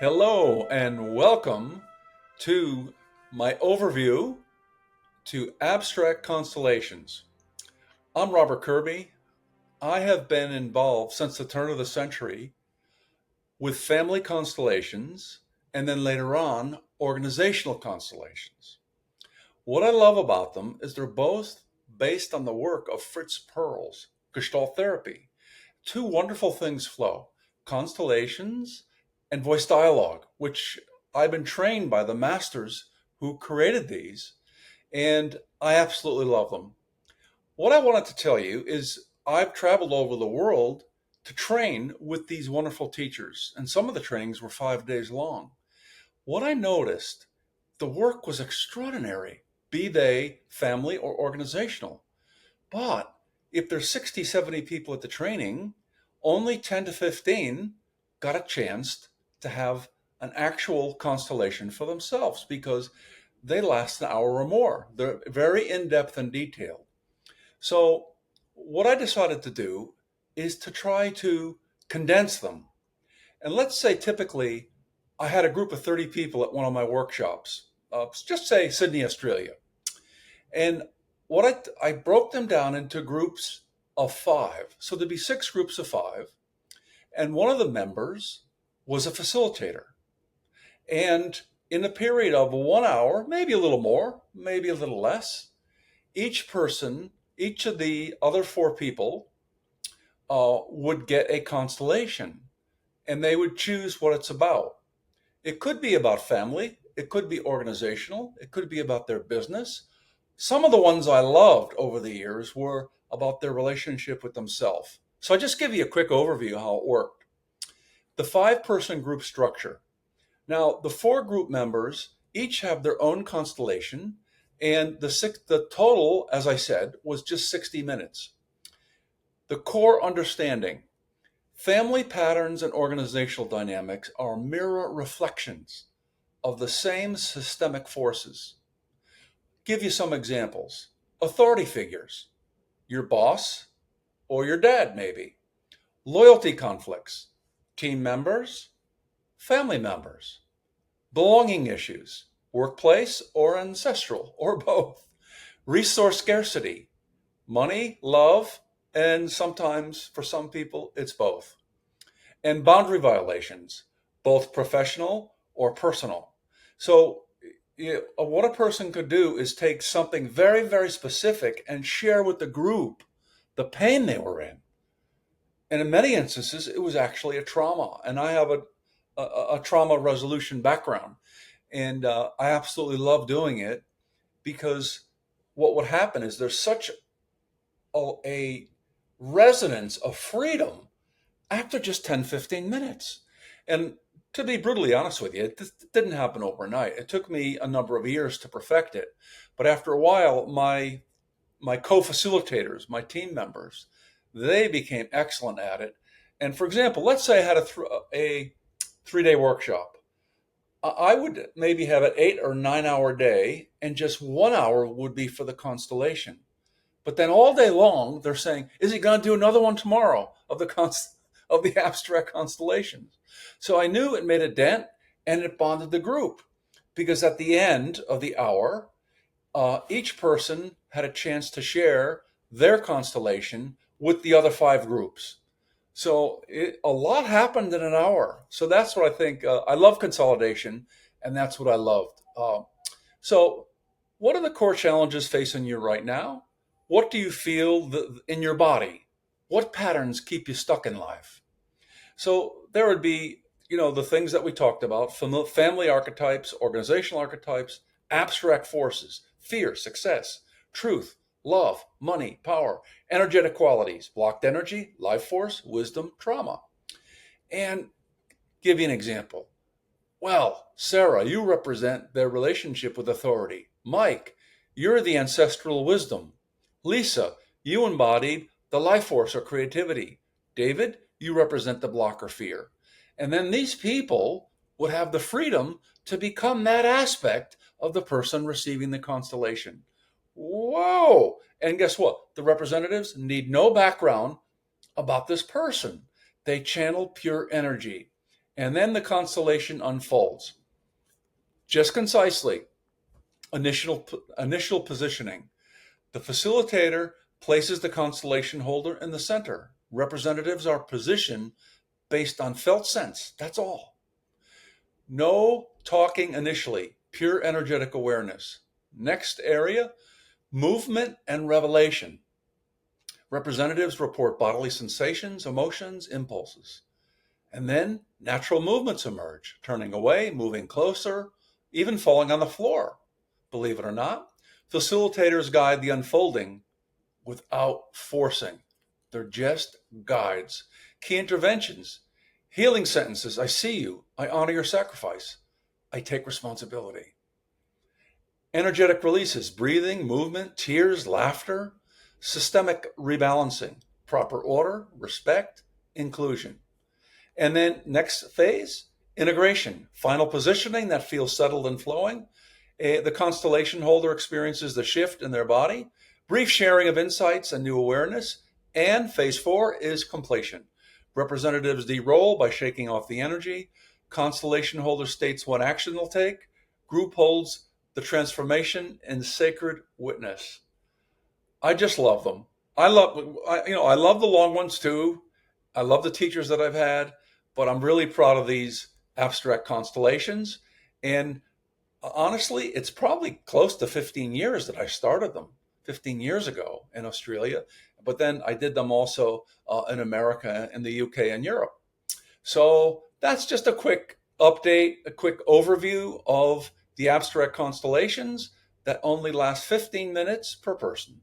Hello and welcome to my overview to Abstract Constellations. I'm Robert Kirby. I have been involved since the turn of the century with family constellations and then later on organizational constellations. What I love about them is they're both based on the work of Fritz Perls, Gestalt therapy. Two wonderful things flow: constellations and voice dialogue, which I've been trained by the masters who created these, and I absolutely love them. What I wanted to tell you is I've traveled over the world to train with these wonderful teachers, and some of the trainings were 5 days long. What I noticed, the work was extraordinary, be they family or organizational. But if there's 60, 70 people at the training, only 10 to 15 got a chance to have an actual constellation for themselves because they last an hour or more. They're very in-depth and detailed. So what I decided to do is to try to condense them. And let's say typically I had a group of 30 people at one of my workshops, just say Sydney, Australia. And what I broke them down into groups of five. So there'd be six groups of five. And one of the members was a facilitator. And in a period of 1 hour, maybe a little more, maybe a little less, each person, each of the other four people would get a constellation and they would choose what it's about. It could be about family. It could be organizational. It could be about their business. Some of the ones I loved over the years were about their relationship with themselves. So I just give you a quick overview of how it worked. The five-person group structure. Now, the four group members each have their own constellation, and the total, as I said, was just 60 minutes. The core understanding. Family patterns and organizational dynamics are mirror reflections of the same systemic forces. Give you some examples. Authority figures, your boss or your dad, maybe. Loyalty conflicts, team members, family members. Belonging issues, workplace or ancestral, or both. Resource scarcity, money, love, and sometimes for some people, it's both. And boundary violations, both professional or personal. So what a person could do is take something very, very specific and share with the group the pain they were in. And in many instances, it was actually a trauma. And I have a trauma resolution background. And I absolutely love doing it because what would happen is there's such a resonance of freedom after just 10, 15 minutes. And to be brutally honest with you, it didn't happen overnight. It took me a number of years to perfect it. But after a while, my co-facilitators, my team members, they became excellent at it. And for example, let's say I had a 3-day workshop. I would maybe have an 8 or 9 hour day, and just 1 hour would be for the constellation. But then all day long, they're saying, "Is he going to do another one tomorrow of the abstract constellations?" So I knew it made a dent, and it bonded the group because at the end of the hour, each person had a chance to share their constellation with the other five groups. So a lot happened in an hour. So that's what I think. I love consolidation, and that's what I loved. So, what are the core challenges facing you right now? What do you feel in your body? What patterns keep you stuck in life? So there would be, the things that we talked about: family archetypes, organizational archetypes, abstract forces, fear, success, truth, love, money, power, energetic qualities, blocked energy, life force, wisdom, trauma. And give you an example. Well, Sarah, you represent their relationship with authority. Mike, you're the ancestral wisdom. Lisa, you embodied the life force or creativity. David, you represent the block or fear. And then these people would have the freedom to become that aspect of the person receiving the constellation. Whoa! And guess what? The representatives need no background about this person. They channel pure energy. And then the constellation unfolds. Just concisely, initial positioning. The facilitator places the constellation holder in the center. Representatives are positioned based on felt sense. That's all. No talking initially, pure energetic awareness. Next area, movement and revelation. Representatives report bodily sensations, emotions, impulses. And then natural movements emerge, turning away, moving closer, even falling on the floor. Believe it or not, facilitators guide the unfolding without forcing. They're just guides. Key interventions, healing sentences. I see you. I honor your sacrifice. I take responsibility. Energetic releases, breathing, movement, tears, laughter, systemic rebalancing, proper order, respect, inclusion. And then next phase, integration, final positioning that feels settled and flowing. The constellation holder experiences the shift in their body, brief sharing of insights and new awareness. And phase 4 is completion. Representatives de-roll by shaking off the energy. Constellation holder states what action they'll take. Group holds the transformation and sacred witness. I just love them. I love the long ones too. I love the teachers that I've had, but I'm really proud of these abstract constellations. And honestly, it's probably close to 15 years that I started them, 15 years ago in Australia. But then I did them also in America, in the UK, and Europe. So that's just a quick update, a quick overview of the abstract constellations that only last 15 minutes per person.